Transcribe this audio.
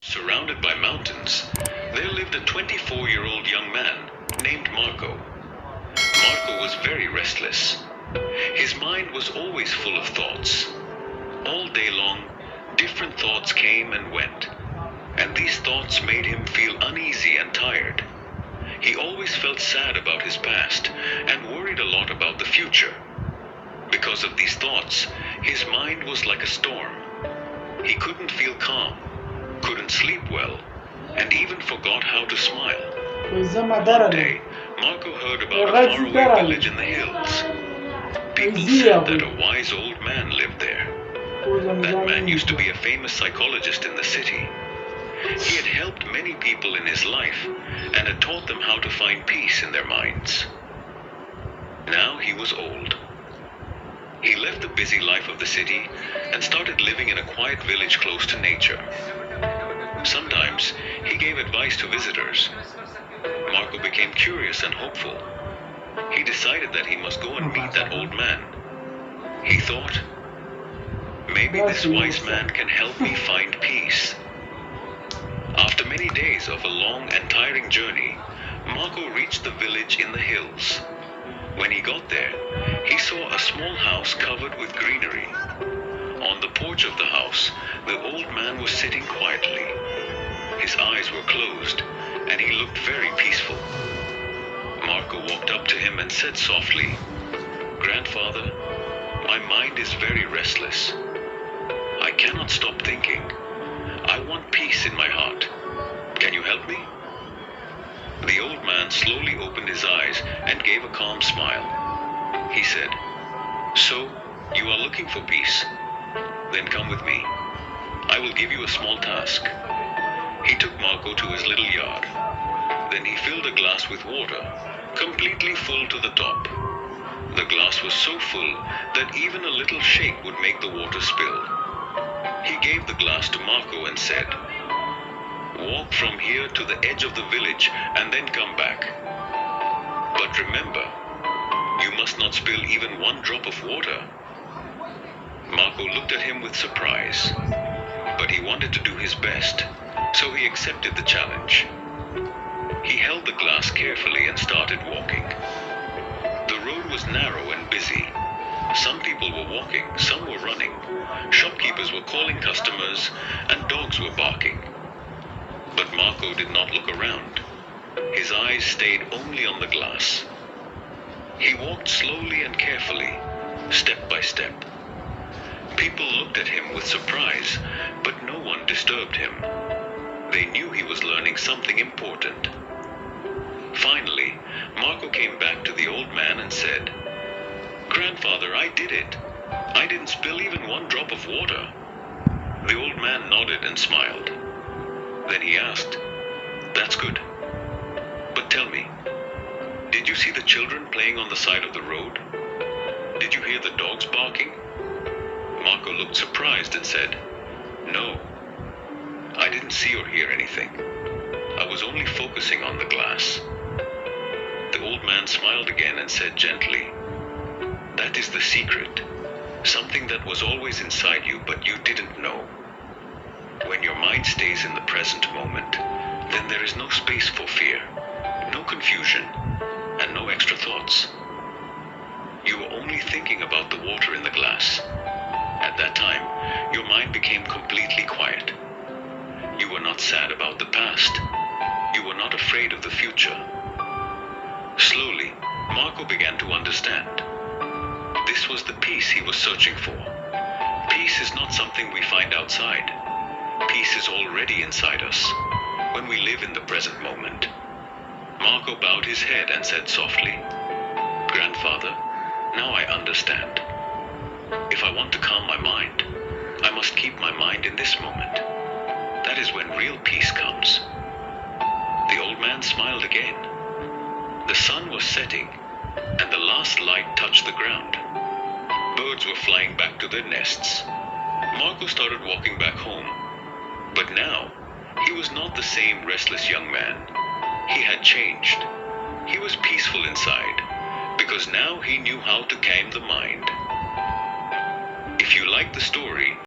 Surrounded by mountains, there lived a 24-year-old young man named Marco. Marco was very restless. His mind was always full of thoughts. All day long, different thoughts came and went, and these thoughts made him feel uneasy and tired. He always felt sad about his past and worried a lot about the future. Because of these thoughts, his mind was like a storm. He couldn't feel calm, couldn't sleep well, and even forgot how to smile. One day, Marco heard about a faraway village in the hills. People said that a wise old man lived there. That man used to be a famous psychologist in the city. He had helped many people in his life and had taught them how to find peace in their minds. Now he was old. He left the busy life of the city and started living in a quiet village close to nature. Sometimes he gave advice to visitors. Marco became curious and hopeful. He decided that he must go and meet that old man. He thought, maybe this wise man can help me find peace. After many days of a long and tiring journey, Marco reached the village in the hills. When he got there, he saw a small house covered with greenery. On the porch of the house, the old man was sitting quietly. His eyes were closed, and he looked very peaceful. Marco walked up to him and said softly, "Grandfather, my mind is very restless. I cannot stop thinking. I want peace in my heart. Can you help me?" The old man slowly opened his eyes and gave a calm smile. He said, "So, you are looking for peace? Then come with me. I will give you a small task." He took Marco to his little yard. Then he filled a glass with water, completely full to the top. The glass was so full that even a little shake would make the water spill. He gave the glass to Marco and said, "Walk from here to the edge of the village and then come back. But remember, you must not spill even one drop of water." Marco looked at him with surprise, but he wanted to do his best, so he accepted the challenge. He held the glass carefully and started walking. The road was narrow and busy. Some people were walking, some were running. Shopkeepers were calling customers, and dogs were barking. But Marco did not look around. His eyes stayed only on the glass. He walked slowly and carefully, step by step. People looked at him with surprise, but no one disturbed him. They knew he was learning something important. Finally, Marco came back to the old man and said, "Grandfather, I did it. I didn't spill even one drop of water." The old man nodded and smiled. Then he asked, "That's good. But tell me, did you see the children playing on the side of the road? Did you hear the dogs barking?" Marco looked surprised and said, "No, I didn't see or hear anything. I was only focusing on the glass." The old man smiled again and said gently, "That is the secret, something that was always inside you but you didn't know. When your mind stays in the present moment, then there is no space for fear, no confusion, and no extra thoughts. You are only thinking about the water in the glass. At that time, your mind became completely quiet. You were not sad about the past. You were not afraid of the future." Slowly, Marco began to understand. This was the peace he was searching for. Peace is not something we find outside. Peace is already inside us, when we live in the present moment. Marco bowed his head and said softly, "Grandfather, now I understand. If I want to calm my mind, I must keep my mind in this moment. That is when real peace comes." The old man smiled again. The sun was setting, and the last light touched the ground. Birds were flying back to their nests. Marco started walking back home. But now, he was not the same restless young man. He had changed. He was peaceful inside, because now he knew how to calm the mind. If you like the story,